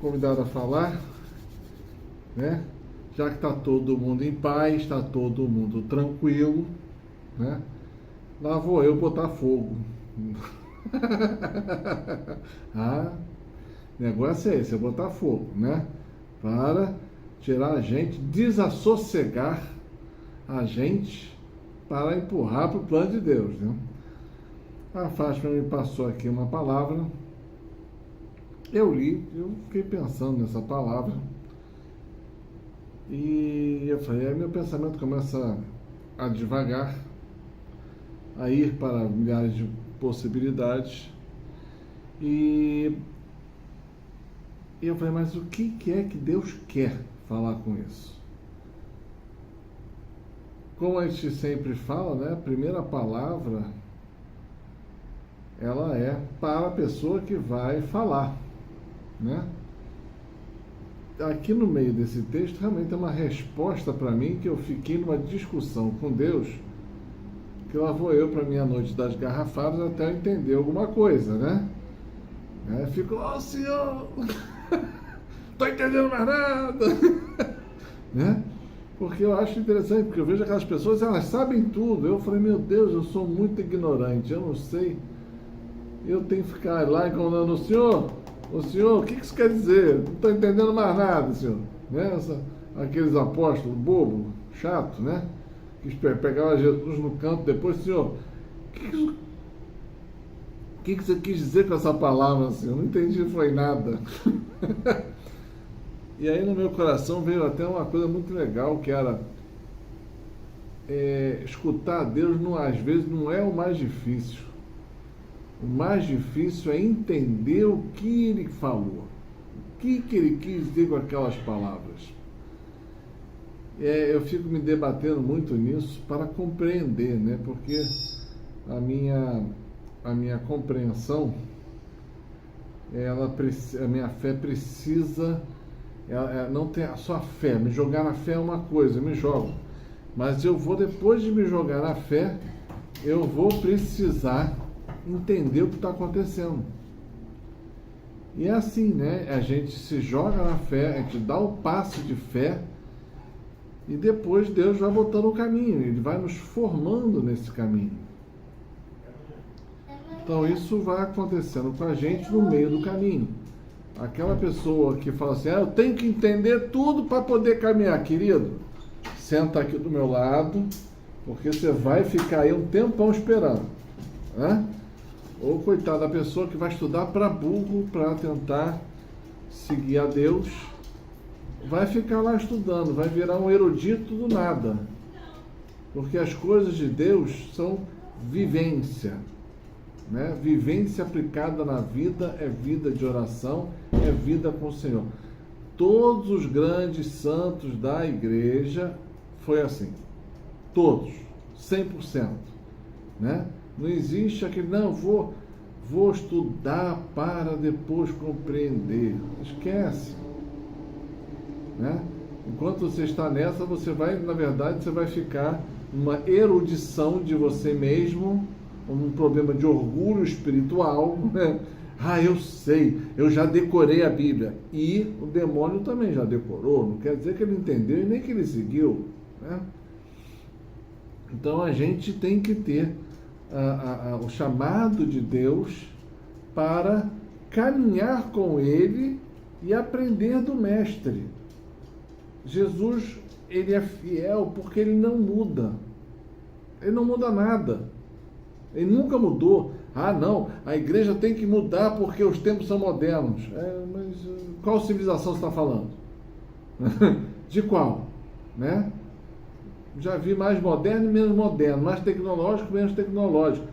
convidado a falar, né? Já que está todo mundo em paz, está todo mundo tranquilo, né? Lá vou eu botar fogo. Negócio é esse, é botar fogo, né? Para tirar a gente, desassossegar a gente para empurrar para o plano de Deus, né? A Fátima me passou aqui uma palavra, eu li, eu fiquei pensando nessa palavra e eu falei, aí meu pensamento começa a devagar, a ir para milhares de possibilidades e eu falei, mas o que é que Deus quer falar com isso? Como a gente sempre fala, né? A primeira palavra ela é para a pessoa que vai falar, né? Aqui no meio desse texto realmente é uma resposta para mim que eu fiquei numa discussão com Deus, que lá vou eu para minha noite das garrafadas até eu entender alguma coisa, né? Fico, Senhor, tô entendendo mais nada, né? Porque eu acho interessante, porque eu vejo aquelas pessoas, elas sabem tudo. Eu falei, meu Deus, eu sou muito ignorante, eu não sei. Eu tenho que ficar lá incomodando o senhor, o que isso quer dizer? Não estou entendendo mais nada, senhor. Né? Aqueles apóstolos bobo, chato, né? Que pegavam Jesus no canto depois, senhor, o que você quis dizer com essa palavra, senhor? Não entendi, foi nada. E aí no meu coração veio até uma coisa muito legal, que era escutar a Deus, às vezes não é o mais difícil. O mais difícil é entender o que ele falou, o que ele quis dizer com aquelas palavras. Eu fico me debatendo muito nisso para compreender, né? Porque a minha compreensão, a minha fé precisa, não tem só a fé, me jogar na fé é uma coisa, eu me jogo, mas eu vou, depois de me jogar na fé, eu vou precisar entender o que está acontecendo. E é assim, né? A gente se joga na fé, a gente dá o passo de fé e depois Deus vai botando o caminho, Ele vai nos formando nesse caminho. Então isso vai acontecendo com a gente no meio do caminho. Aquela pessoa que fala assim, eu tenho que entender tudo para poder caminhar, querido, senta aqui do meu lado, porque você vai ficar aí um tempão esperando, né? Ou coitada da pessoa que vai estudar para burro, para tentar seguir a Deus, vai ficar lá estudando, vai virar um erudito do nada. Porque as coisas de Deus são vivência, né? Vivência aplicada na vida é vida de oração, é vida com o Senhor. Todos os grandes santos da igreja foi assim. Todos, 100%, né? Não existe aquele, não, vou estudar para depois compreender. Esquece, né? Enquanto você está nessa, você vai, na verdade, você vai ficar numa erudição de você mesmo, um problema de orgulho espiritual, né? Eu sei, eu já decorei a Bíblia. E o demônio também já decorou, não quer dizer que ele entendeu e nem que ele seguiu, né? Então a gente tem que ter o chamado de Deus para caminhar com Ele e aprender do Mestre. Jesus, Ele é fiel porque Ele não muda. Ele não muda nada. Ele nunca mudou. Não, a igreja tem que mudar porque os tempos são modernos. Mas qual civilização você está falando? De qual? Né? Já vi mais moderno e menos moderno, mais tecnológico, menos tecnológico.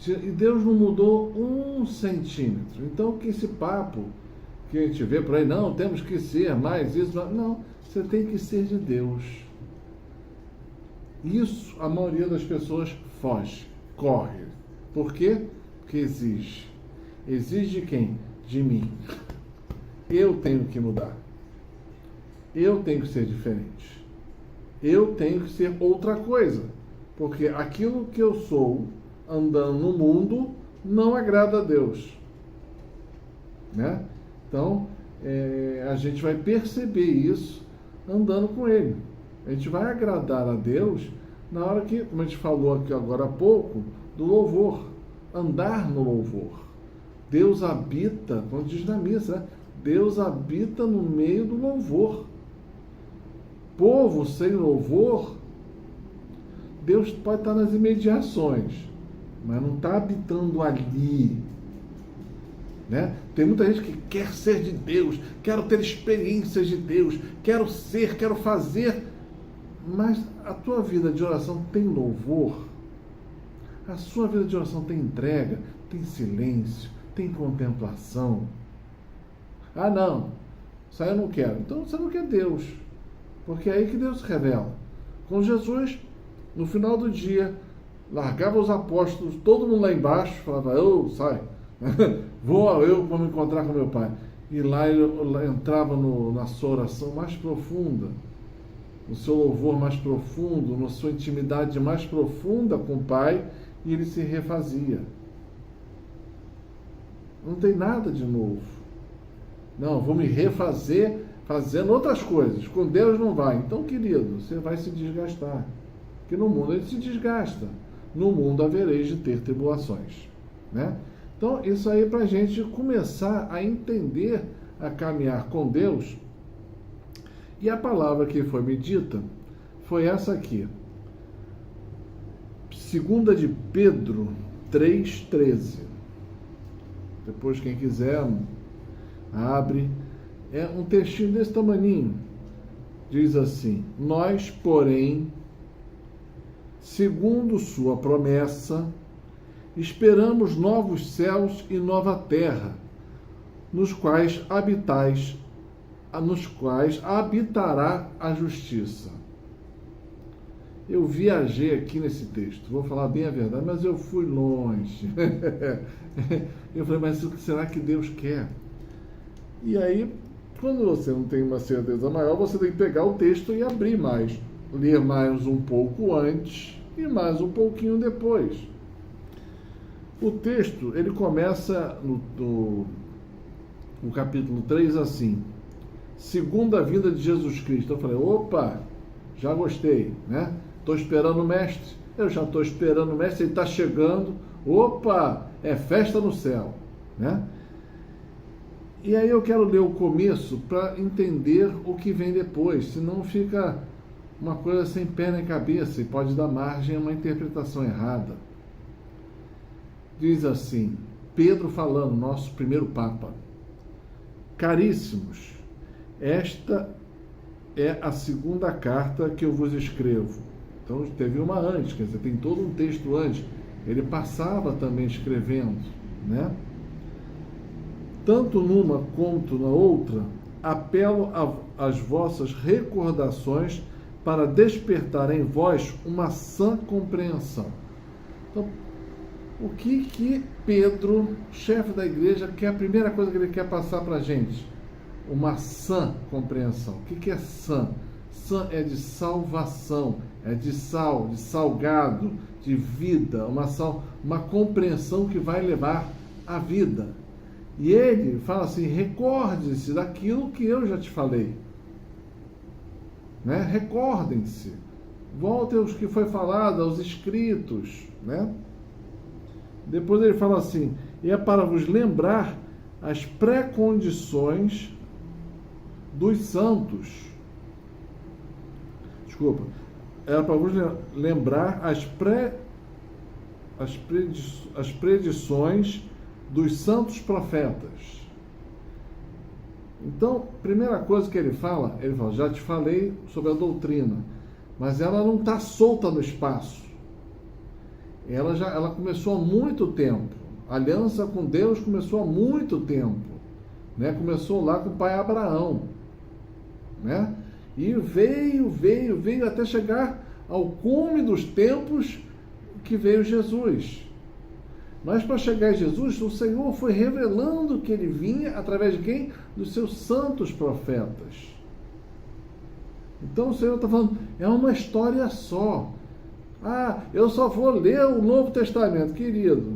E Deus não mudou 1 centímetro. Então, que esse papo que a gente vê por aí, não, temos que ser mais isso, não, você tem que ser de Deus. Isso a maioria das pessoas foge, corre. Por quê? Porque exige. Exige de quem? De mim. Eu tenho que mudar. Eu tenho que ser diferente. Eu tenho que ser outra coisa, porque aquilo que eu sou andando no mundo não agrada a Deus, né? Então, a gente vai perceber isso andando com Ele. A gente vai agradar a Deus na hora que, como a gente falou aqui agora há pouco, do louvor, andar no louvor. Deus habita, como diz na missa, né? Deus habita no meio do louvor. Povo sem louvor, Deus pode estar nas imediações, mas não está habitando ali. Né? Tem muita gente que quer ser de Deus, quero ter experiências de Deus, quero ser, quero fazer, mas a tua vida de oração tem louvor? A sua vida de oração tem entrega, tem silêncio, tem contemplação? Ah, não, isso aí eu não quero. Então você não quer Deus, porque é aí que Deus se revela. Com Jesus, no final do dia, largava os apóstolos, todo mundo lá embaixo, falava, sai, vou me encontrar com meu Pai. E lá ele entrava na sua oração mais profunda, no seu louvor mais profundo, na sua intimidade mais profunda com o Pai, e ele se refazia. Não tem nada de novo. Não, vou me refazer fazendo outras coisas. Com Deus não vai. Então, querido, você vai se desgastar. Porque no mundo ele se desgasta. No mundo havereis de ter tribulações. Né? Então, isso aí para a gente começar a entender, a caminhar com Deus. E a palavra que foi me dita foi essa aqui. 2 de Pedro 3,13. Depois, quem quiser, abre. É um textinho desse tamaninho. Diz assim: nós, porém, segundo sua promessa, esperamos novos céus e nova terra, nos quais habitará a justiça. Eu viajei aqui nesse texto, vou falar bem a verdade, mas eu fui longe. Eu falei, mas o que será que Deus quer? E aí, quando você não tem uma certeza maior, você tem que pegar o texto e abrir mais, ler mais um pouco antes e mais um pouquinho depois. O texto, ele começa no capítulo 3 assim: segunda vinda de Jesus Cristo. Eu falei, opa, já gostei, né? Estou esperando o mestre. Eu já estou esperando o mestre, ele está chegando. Opa, é festa no céu, né? E aí eu quero ler o começo para entender o que vem depois, senão fica uma coisa sem pé nem cabeça e pode dar margem a uma interpretação errada. Diz assim, Pedro falando, nosso primeiro Papa: caríssimos, esta é a segunda carta que eu vos escrevo. Então teve uma antes, quer dizer, tem todo um texto antes. Ele passava também escrevendo, né? Tanto numa quanto na outra, apelo às vossas recordações para despertar em vós uma sã compreensão. Então, o que Pedro, chefe da igreja, que é a primeira coisa que ele quer passar para a gente? Uma sã compreensão. O que é sã? Sã é de salvação, é de sal, de salgado, de vida, uma compreensão que vai levar à vida. E ele fala assim, recorde-se daquilo que eu já te falei. Né? Recordem-se. Voltem aos que foi falado, aos escritos. Né? Depois ele fala assim, e é para vos lembrar as pré-condições dos santos. Desculpa. Era para vos lembrar as predições dos santos profetas. Então, primeira coisa que ele fala, já te falei sobre a doutrina, mas ela não está solta no espaço. Ela começou há muito tempo. A aliança com Deus começou há muito tempo. Né? Começou lá com o pai Abraão. Né? E veio até chegar ao cume dos tempos que veio Jesus. Mas para chegar a Jesus, o Senhor foi revelando que ele vinha através de quem? Dos seus santos profetas. Então o Senhor está falando, é uma história só. Ah, eu só vou ler o Novo Testamento, querido.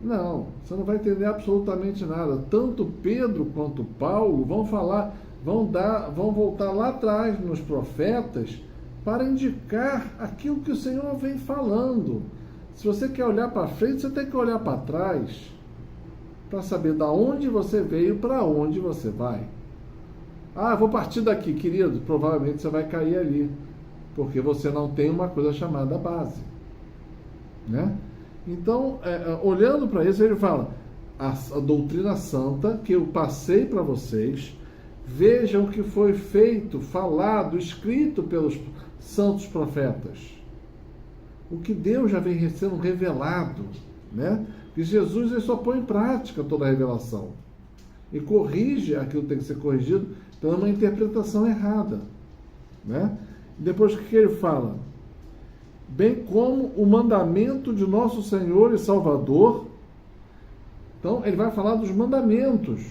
Não, você não vai entender absolutamente nada. Tanto Pedro quanto Paulo vão falar, vão voltar lá atrás nos profetas para indicar aquilo que o Senhor vem falando. Se você quer olhar para frente, você tem que olhar para trás para saber de onde você veio, para onde você vai. Ah, vou partir daqui, querido. Provavelmente você vai cair ali, porque você não tem uma coisa chamada base, né? Então, olhando para isso, ele fala: a doutrina santa que eu passei para vocês, vejam o que foi feito, falado, escrito pelos santos profetas. O que Deus já vem sendo revelado, né? Que Jesus ele só põe em prática toda a revelação e corrige aquilo que tem que ser corrigido pela uma interpretação errada, né? E depois o que ele fala? Bem como o mandamento de nosso Senhor e Salvador. Então, ele vai falar dos mandamentos.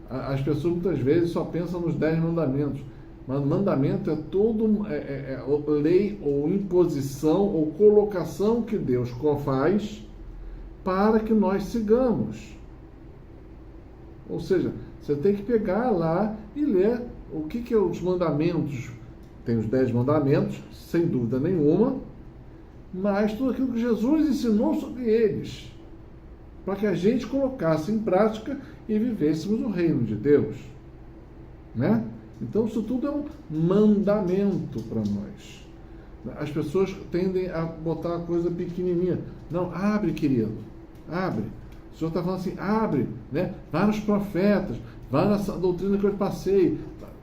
As pessoas muitas vezes só pensam nos 10 mandamentos. Mas mandamento é todo lei ou imposição ou colocação que Deus faz para que nós sigamos. Ou seja, você tem que pegar lá e ler o que é os mandamentos. Tem os 10 mandamentos, sem dúvida nenhuma, mas tudo aquilo que Jesus ensinou sobre eles, para que a gente colocasse em prática e vivêssemos o reino de Deus, né? Então isso tudo é um mandamento para nós. As pessoas tendem a botar a coisa pequenininha. Não, abre, querido, abre. O Senhor está falando assim, abre, né? Vai nos profetas, vai nessa doutrina que eu passei,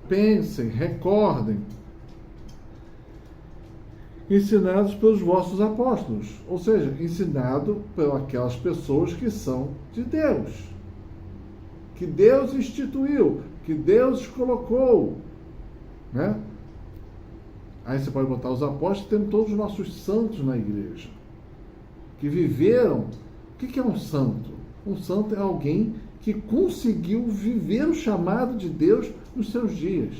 pensem, recordem. Ensinados pelos vossos apóstolos, ou seja, ensinado por aquelas pessoas que são de Deus, que Deus instituiu, que Deus colocou, né? Aí você pode botar os apóstolos, temos todos os nossos santos na igreja, que viveram. O que é um santo? Um santo é alguém que conseguiu viver o chamado de Deus nos seus dias.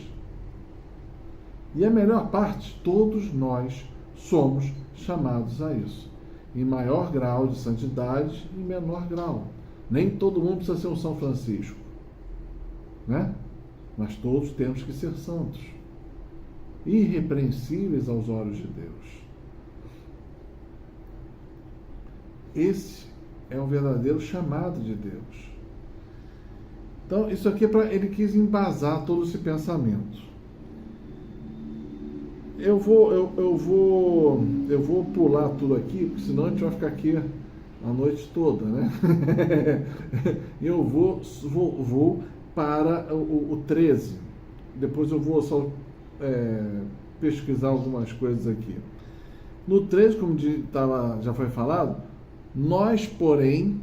E a melhor parte, todos nós somos chamados a isso. Em maior grau de santidade e em menor grau. Nem todo mundo precisa ser um São Francisco, né? Mas todos temos que ser santos, irrepreensíveis aos olhos de Deus. Esse é o verdadeiro chamado de Deus. Então, isso aqui é para ele quis embasar todo esse pensamento. Eu vou pular tudo aqui, porque senão a gente vai ficar aqui a noite toda, né? Eu vou para o 13. Depois eu vou só pesquisar algumas coisas aqui. No 13, como já foi falado, nós, porém,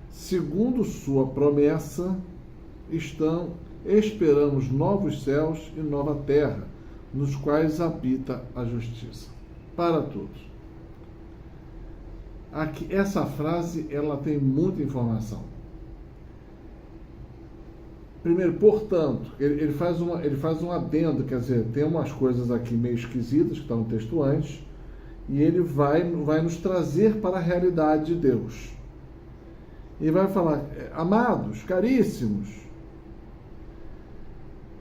segundo sua promessa, esperamos novos céus e nova terra, nos quais habita a justiça. Para todos. Aqui, essa frase, ela tem muita informação. Primeiro, portanto, ele faz um adendo, quer dizer, tem umas coisas aqui meio esquisitas que estão no texto antes, e ele vai nos trazer para a realidade de Deus. E vai falar, amados, caríssimos,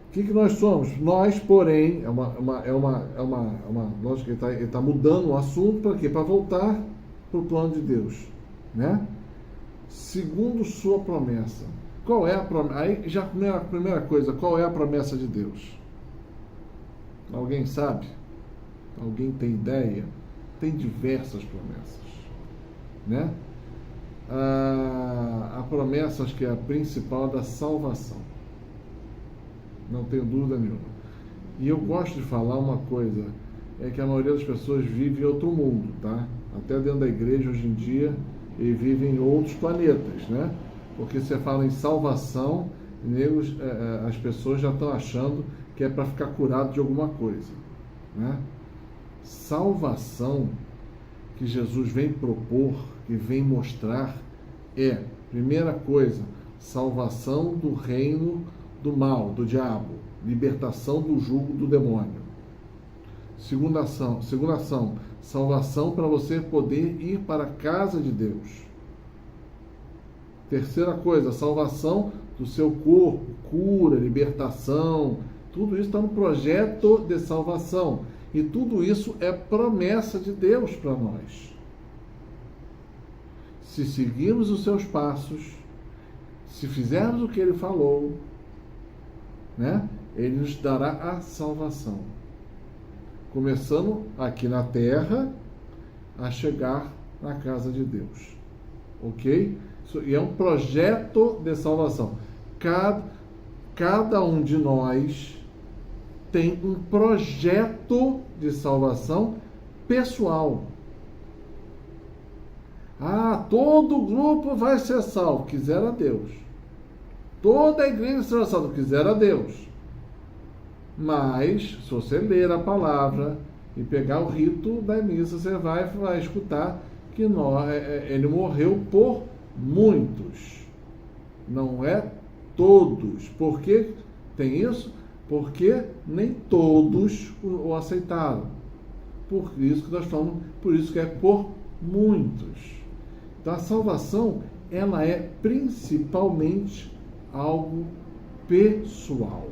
o que nós somos? Nós, porém, lógico que ele está mudando o assunto para quê? Para voltar para o plano de Deus, né? Segundo sua promessa. Qual é a promessa? Aí já a primeira coisa, qual é a promessa de Deus? Alguém sabe? Alguém tem ideia? Tem diversas promessas, né? A promessa, acho que é a principal, da salvação. Não tenho dúvida nenhuma. E eu gosto de falar uma coisa, é que a maioria das pessoas vive em outro mundo, tá? Até dentro da igreja hoje em dia, eles vivem em outros planetas, né? Porque você fala em salvação, as pessoas já estão achando que é para ficar curado de alguma coisa, né? Salvação que Jesus vem propor, que vem mostrar, primeira coisa, salvação do reino do mal, do diabo, libertação do jugo do demônio. Segunda ação, salvação para você poder ir para a casa de Deus. Terceira coisa, salvação do seu corpo, cura, libertação, tudo isso está no projeto de salvação. E tudo isso é promessa de Deus para nós. Se seguirmos os seus passos, se fizermos o que Ele falou, né, Ele nos dará a salvação. Começando aqui na terra, a chegar na casa de Deus. Ok? E é um projeto de salvação. Cada um de nós tem um projeto de salvação pessoal. Todo grupo vai ser salvo, quisera Deus. Toda a igreja será salva, quisera Deus. Mas, se você ler a palavra e pegar o rito da missa, você vai escutar que ele morreu por muitos. Não é todos. Por que tem isso? Porque nem todos o aceitaram. Por isso que nós falamos, por isso que é por muitos. Então a salvação, ela é principalmente algo pessoal.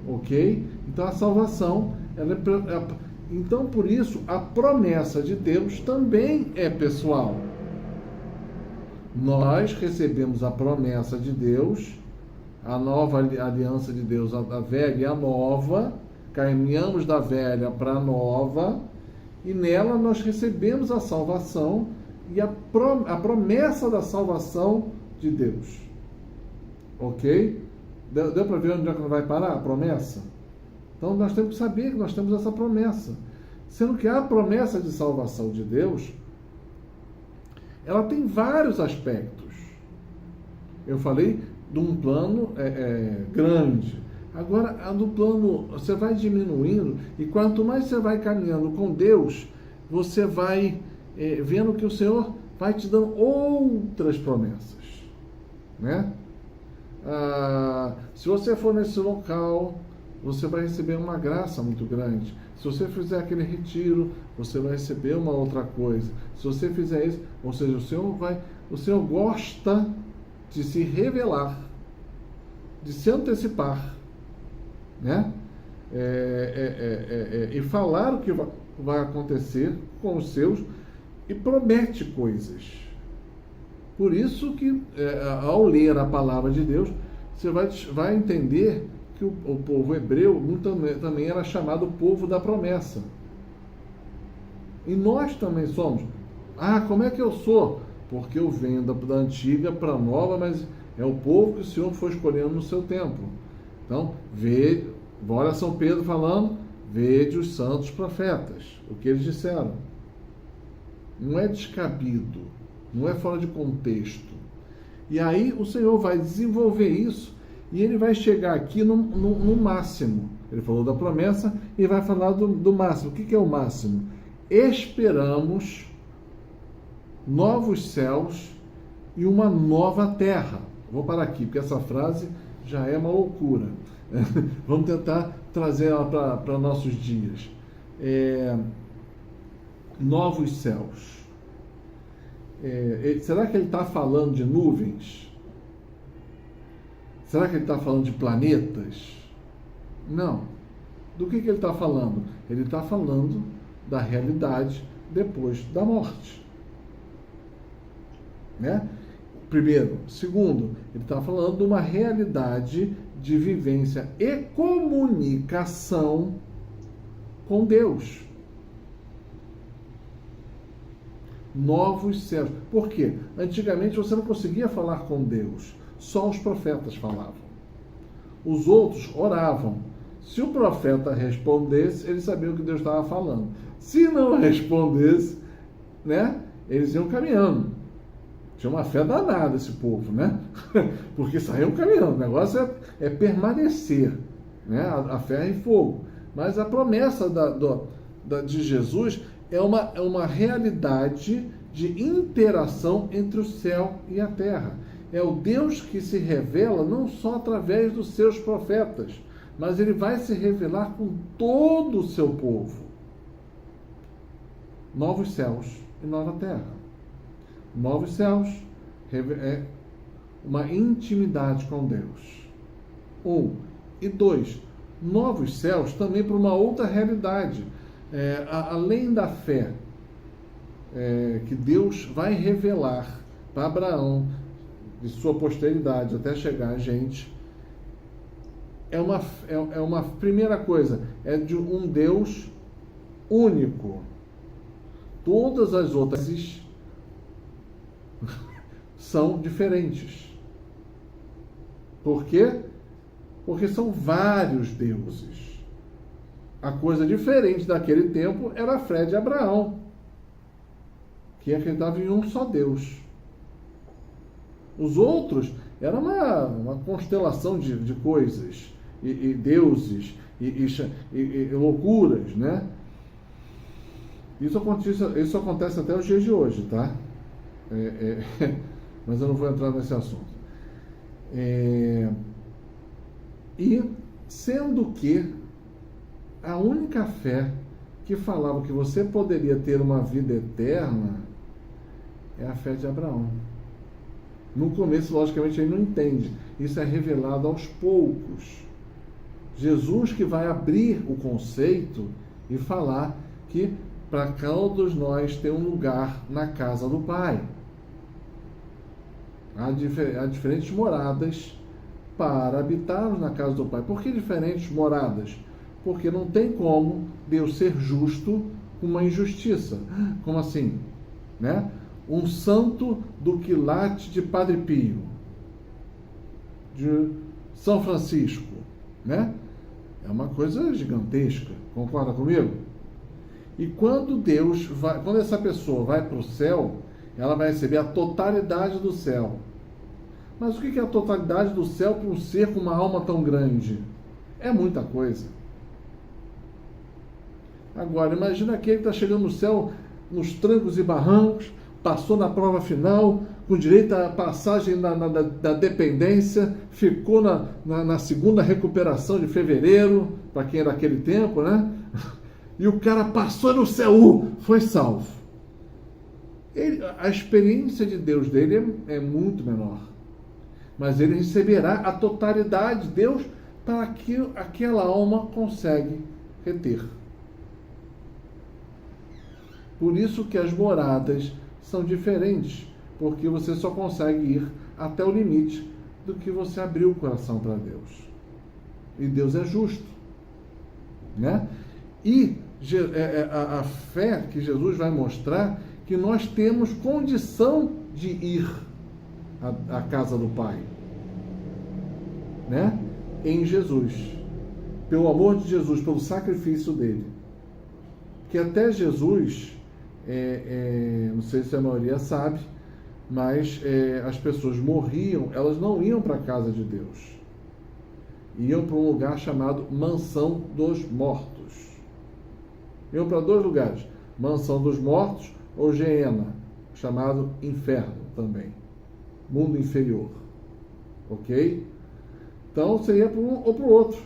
Ok? Então a salvação, então por isso a promessa de Deus também é pessoal. Nós recebemos a promessa de Deus, a nova aliança de Deus, a velha e a nova, caminhamos da velha para a nova, e nela nós recebemos a salvação e a promessa da salvação de Deus. Ok? Deu para ver onde é que não vai parar a promessa? Então nós temos que saber que nós temos essa promessa. Sendo que a promessa de salvação de Deus, ela tem vários aspectos. Eu falei de um plano grande. Agora, do plano, você vai diminuindo, e quanto mais você vai caminhando com Deus, você vai vendo que o Senhor vai te dando outras promessas. Né? Se você for nesse local, você vai receber uma graça muito grande. Se você fizer aquele retiro, você vai receber uma outra coisa. Se você fizer isso, ou seja, o Senhor gosta de se revelar, de se antecipar, né? E falar o que vai acontecer com os seus, e promete coisas. Por isso que, ao ler a palavra de Deus, você vai entender que o povo hebreu também era chamado povo da promessa. E nós também somos. Como é que eu sou? Porque eu venho da antiga para a nova, mas é o povo que o Senhor foi escolhendo no seu tempo. Então, olha São Pedro falando, vede os santos profetas, o que eles disseram. Não é descabido, não é fora de contexto. E aí o Senhor vai desenvolver isso, e ele vai chegar aqui no máximo. Ele falou da promessa e vai falar do máximo. O que é o máximo? Esperamos novos céus e uma nova terra. Vou parar aqui, porque essa frase já é uma loucura. Vamos tentar trazer ela para nossos dias. Novos céus. Será que ele está falando de nuvens? Será que ele está falando de planetas? Não. Do que ele está falando? Ele está falando da realidade depois da morte. Né? Primeiro. Segundo, ele está falando de uma realidade de vivência e comunicação com Deus. Novos céus. Por quê? Antigamente você não conseguia falar com Deus. Só os profetas falavam. Os outros oravam. Se o profeta respondesse, eles sabiam o que Deus estava falando. Se não respondesse, né, eles iam caminhando. Tinha uma fé danada esse povo, né? Porque saíam caminhando. O negócio é permanecer, né? A ferro e fogo. Mas a promessa de Jesus é uma realidade de interação entre o céu e a terra. É o Deus que se revela não só através dos seus profetas, mas ele vai se revelar com todo o seu povo. Novos céus e nova terra. Novos céus é uma intimidade com Deus. 1. E 2. Novos céus também para uma outra realidade. Além da fé que Deus vai revelar para Abraão e sua posteridade até chegar a gente, é uma primeira coisa, é de um Deus único. Todas as outras são diferentes. Por quê? Porque são vários deuses. A coisa diferente daquele tempo era a fé de Abraão, que acreditava em um só Deus. Os outros era uma constelação de coisas, e deuses, e loucuras, né? Isso acontece até os dias de hoje, tá? Mas eu não vou entrar nesse assunto. E sendo que a única fé que falava que você poderia ter uma vida eterna é a fé de Abraão. No começo, logicamente, ele não entende. Isso é revelado aos poucos. Jesus que vai abrir o conceito e falar que para todos nós tem um lugar na casa do Pai. Há diferentes moradas para habitarmos na casa do Pai. Por que diferentes moradas? Porque não tem como Deus ser justo com uma injustiça. Como assim? Né? Um santo do quilate de Padre Pio, de São Francisco, né? É uma coisa gigantesca, concorda comigo? E quando quando essa pessoa vai para o céu, ela vai receber a totalidade do céu. Mas o que é a totalidade do céu para um ser com uma alma tão grande? É muita coisa. Agora, imagina aquele que está chegando no céu, nos trancos e barrancos, passou na prova final, com direito à passagem da dependência, ficou na segunda recuperação de fevereiro, para quem era daquele tempo, né? E o cara passou no céu, foi salvo. A experiência de Deus dele é muito menor. Mas ele receberá a totalidade de Deus para que aquela alma consegue reter. Por isso que as moradas são diferentes, porque você só consegue ir até o limite do que você abriu o coração para Deus. E Deus é justo, né? E a fé que Jesus vai mostrar que nós temos condição de ir à casa do Pai, né? Em Jesus, pelo amor de Jesus, pelo sacrifício dele. Que até Jesus, não sei se a maioria sabe, mas as pessoas morriam, elas não iam para a casa de Deus, iam para um lugar chamado Mansão dos Mortos. Iam para 2 lugares, Mansão dos Mortos ou Geena, chamado Inferno também, mundo inferior, ok? Então você ia para um ou para o outro.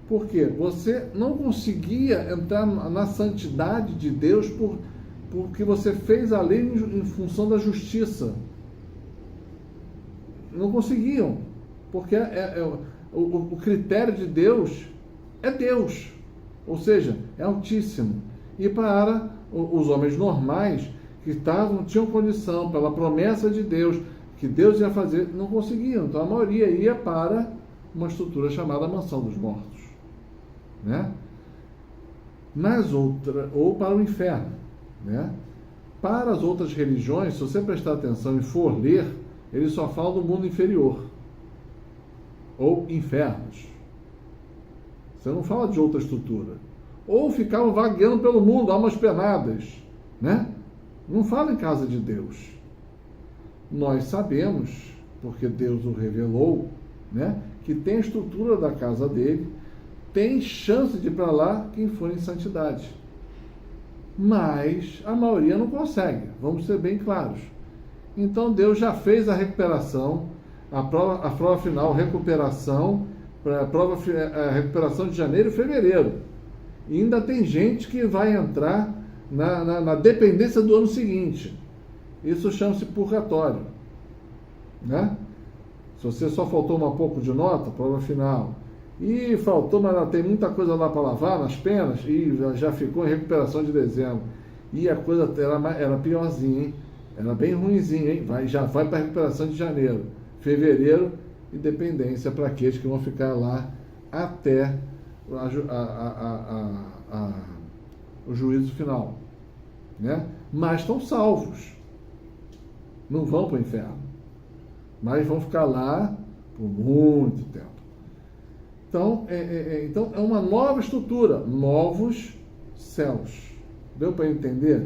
Por quê? Você não conseguia entrar na santidade de Deus porque você fez a lei em função da justiça. Não conseguiam, porque o critério de Deus é Deus, ou seja, é altíssimo. E para os homens normais que tinham condição, pela promessa de Deus, que Deus ia fazer, não conseguiam. Então a maioria ia para uma estrutura chamada Mansão dos Mortos, né? Ou para o inferno, né? Para as outras religiões, se você prestar atenção e for ler, eles só falam do mundo inferior ou infernos. Você não fala de outra estrutura. Ou ficavam vagueando pelo mundo, almas penadas, né? Não fala em casa de Deus. Nós sabemos, porque Deus o revelou, né, que tem a estrutura da casa dele, tem chance de ir para lá quem for em santidade. Mas a maioria não consegue, vamos ser bem claros. Então Deus já fez a recuperação, a prova final, recuperação, para a recuperação de janeiro e fevereiro. E ainda tem gente que vai entrar na dependência do ano seguinte. Isso chama-se purgatório, né? Se você só faltou um pouco de nota, prova final, e faltou, mas tem muita coisa lá para lavar nas penas, e já ficou em recuperação de dezembro, e a coisa era piorzinha, hein? Era bem ruimzinha, hein? Já vai para a recuperação de janeiro, fevereiro, e dependência para aqueles que vão ficar lá até o juízo final, né? Mas estão salvos, não vão para o inferno, mas vão ficar lá por muito tempo. Então é uma nova estrutura, novos céus. Deu para entender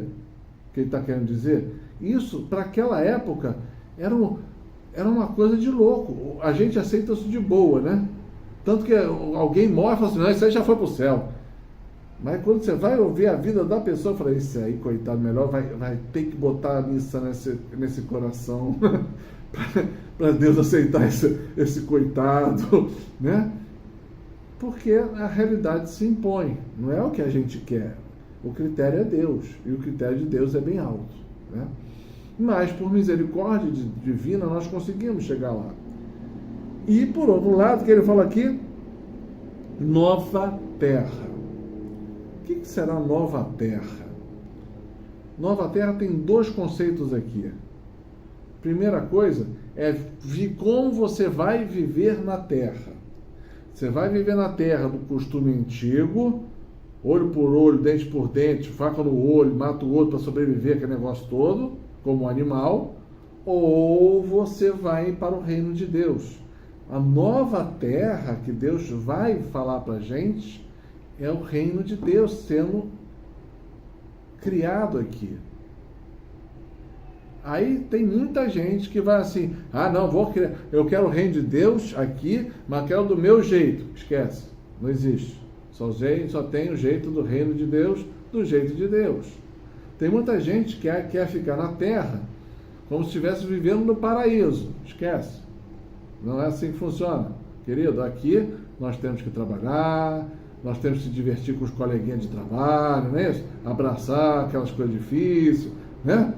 o que ele está querendo dizer? Isso, para aquela época, era uma coisa de louco. A gente aceita isso de boa, né? Tanto que alguém morre e fala assim, não, isso aí já foi para o céu. Mas quando você vai ouvir a vida da pessoa, fala, isso aí, coitado, melhor vai ter que botar a missa nesse coração para Deus aceitar esse coitado, né? Porque a realidade se impõe, não é o que a gente quer. O critério é Deus, e o critério de Deus é bem alto, né? Mas por misericórdia divina nós conseguimos chegar lá. E por outro lado, que ele fala aqui, nova terra. O que será nova terra? Nova terra tem dois conceitos aqui. Primeira coisa é como você vai viver na terra. Você vai viver na terra do costume antigo, olho por olho, dente por dente, faca no olho, mata o outro para sobreviver, aquele negócio todo, como um animal, ou você vai para o reino de Deus. A nova terra que Deus vai falar para a gente é o reino de Deus sendo criado aqui. Aí tem muita gente que vai assim, não, eu quero o reino de Deus aqui, mas quero do meu jeito. Esquece, não existe. Só tem o jeito do reino de Deus, do jeito de Deus. Tem muita gente que quer ficar na terra como se estivesse vivendo no paraíso. Esquece. Não é assim que funciona. Querido, aqui nós temos que trabalhar, nós temos que se divertir com os coleguinhas de trabalho, não é isso? Abraçar aquelas coisas difíceis, né?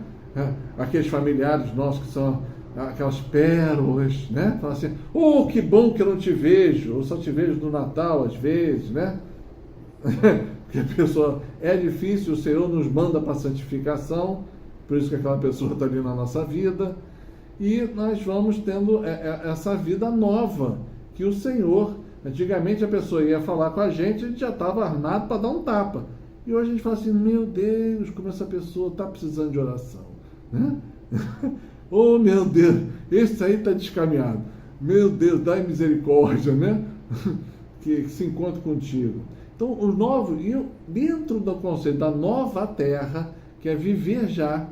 Aqueles familiares nossos que são aquelas pérolas, né? Fala assim, que bom que eu não te vejo, eu só te vejo no Natal às vezes, né? Porque a pessoa, é difícil, o Senhor nos manda para a santificação, por isso que aquela pessoa está ali na nossa vida, e nós vamos tendo essa vida nova, que o Senhor, antigamente a pessoa ia falar com a gente já estava armado para dar um tapa, e hoje a gente fala assim, meu Deus, como essa pessoa está precisando de oração, né? Oh meu Deus, esse aí está descaminhado, meu Deus, dai misericórdia, né? que se encontre contigo. Então, o novo, dentro do conceito da nova terra, que é viver já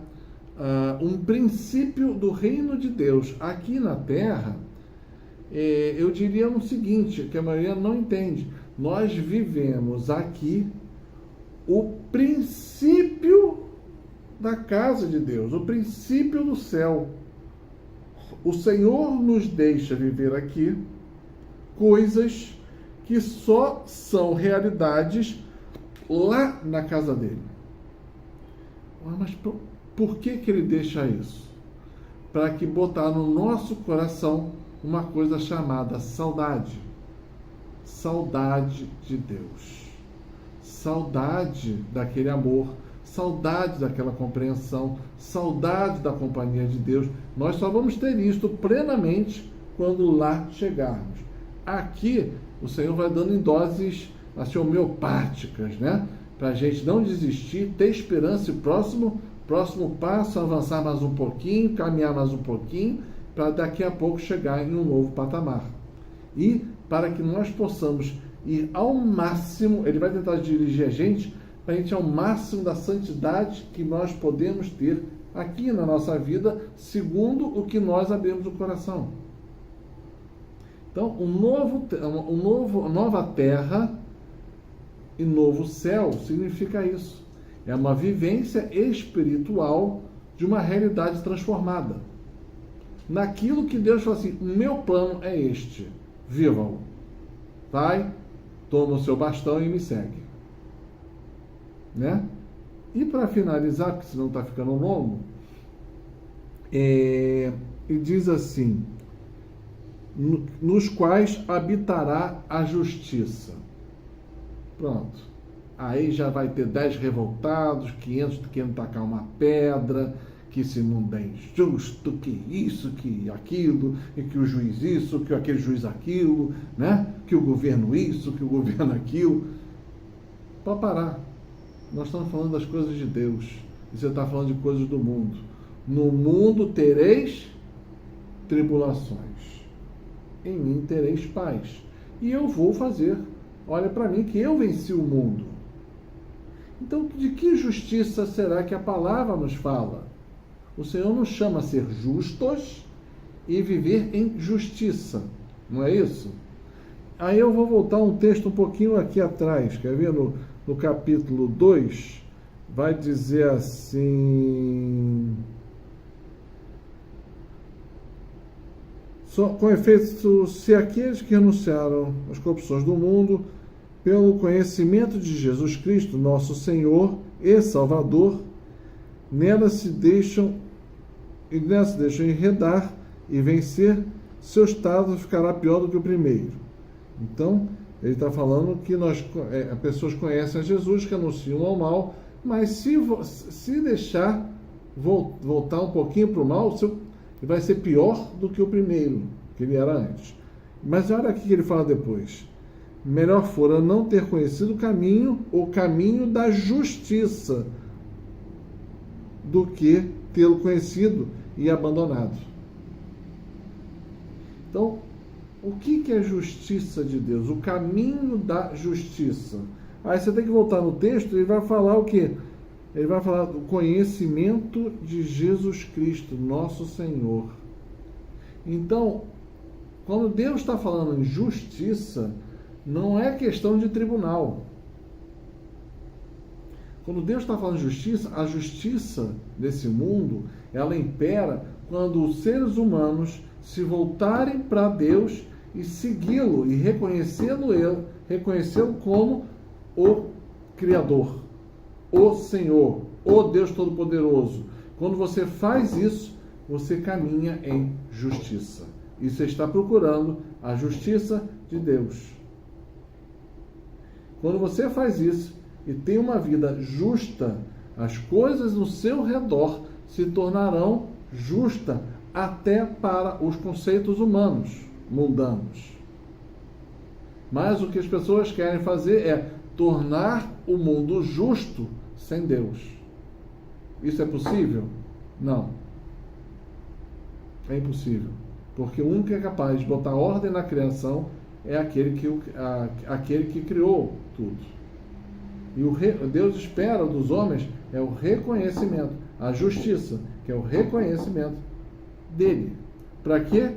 um princípio do reino de Deus aqui na terra, eu diria o seguinte, que a maioria não entende. Nós vivemos aqui o princípio da casa de Deus, o princípio do céu. O Senhor nos deixa viver aqui coisas que só são realidades lá na casa dele. Mas por que ele deixa isso? Para que botar no nosso coração uma coisa chamada saudade. Saudade de Deus. Saudade daquele amor. Saudade daquela compreensão. Saudade da companhia de Deus. Nós só vamos ter isto plenamente quando lá chegarmos. Aqui, o Senhor vai dando em doses assim, homeopáticas, né? Para a gente não desistir, ter esperança e próximo passo, avançar mais um pouquinho, caminhar mais um pouquinho, para daqui a pouco chegar em um novo patamar. E para que nós possamos ir ao máximo, ele vai tentar dirigir a gente, para a gente ir ao máximo da santidade que nós podemos ter aqui na nossa vida, segundo o que nós abrimos o coração. Então, nova terra e novo céu significa isso. É uma vivência espiritual de uma realidade transformada. Naquilo que Deus fala assim, o meu plano é este, vivam. Vai, toma o seu bastão e me segue. Né? E para finalizar, porque senão está ficando longo, e diz assim, nos quais habitará a justiça. Pronto. Aí já vai ter 10 revoltados, 500 querendo tacar uma pedra, que esse mundo é injusto, que isso, que aquilo, e que o juiz isso, que aquele juiz aquilo, né? Que o governo isso, que o governo aquilo. Para parar. Nós estamos falando das coisas de Deus. E você está falando de coisas do mundo. No mundo tereis tribulações. Em mim tereis paz. E eu vou fazer. Olha para mim que eu venci o mundo. Então, de que justiça será que a palavra nos fala? O Senhor nos chama a ser justos e viver em justiça. Não é isso? Aí eu vou voltar um texto um pouquinho aqui atrás. Quer ver? No capítulo 2, vai dizer assim... Com efeito, se aqueles que renunciaram às corrupções do mundo, pelo conhecimento de Jesus Cristo, nosso Senhor e Salvador, nela se deixam enredar e vencer, seu estado ficará pior do que o primeiro. Então, ele está falando que as pessoas conhecem a Jesus, que anunciam ao mal, mas se deixar voltar um pouquinho para o mal, vai ser pior do que o primeiro, que ele era antes. Mas olha aqui que ele fala depois. Melhor fora não ter conhecido o caminho da justiça, do que tê-lo conhecido e abandonado. Então, o que é justiça de Deus? O caminho da justiça. Aí você tem que voltar no texto e ele vai falar o quê? Ele vai falar do conhecimento de Jesus Cristo, nosso Senhor. Então, quando Deus está falando em justiça, não é questão de tribunal. Quando Deus está falando de justiça, a justiça desse mundo, ela impera quando os seres humanos se voltarem para Deus e segui-lo e reconhecê-lo como o Criador, o Senhor, o Deus Todo-Poderoso. Quando você faz isso, você caminha em justiça. E você está procurando a justiça de Deus. Quando você faz isso e tem uma vida justa, as coisas no seu redor se tornarão justas até para os conceitos humanos, mundanos. Mas o que as pessoas querem fazer é tornar o mundo justo sem Deus. Isso é possível? Não. É impossível. Porque o único que é capaz de botar ordem na criação é aquele que criou tudo. E Deus espera dos homens é o reconhecimento, a justiça, que é o reconhecimento dele. Para quê?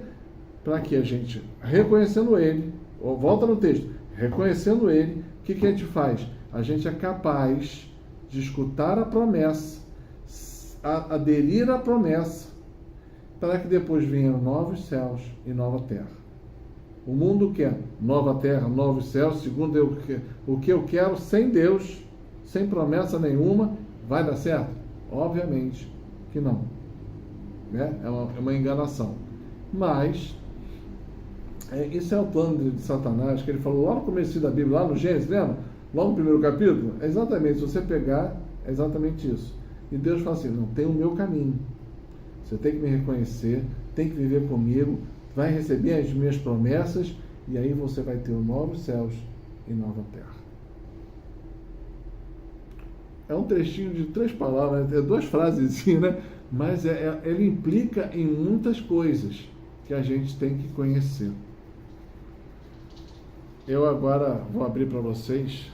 Para que a gente, reconhecendo ele, volta no texto, reconhecendo ele, o que a gente faz? A gente é capaz de escutar a promessa, aderir à promessa, para que depois venham novos céus e nova terra. O mundo quer nova terra, novos céus, segundo o que eu quero, sem Deus, sem promessa nenhuma, vai dar certo? Obviamente que não. Né? É uma enganação. Mas, isso é o plano de Satanás, que ele falou lá no começo da Bíblia, lá no Gênesis, lembra? Lá no primeiro capítulo? É exatamente, se você pegar, é exatamente isso. E Deus fala assim, não, tem o meu caminho. Você tem que me reconhecer, tem que viver comigo, vai receber as minhas promessas, e aí você vai ter novos céus e nova terra. É um trechinho de 3 palavras, é 2 frases, né? Mas ele implica em muitas coisas que a gente tem que conhecer. Eu agora vou abrir para vocês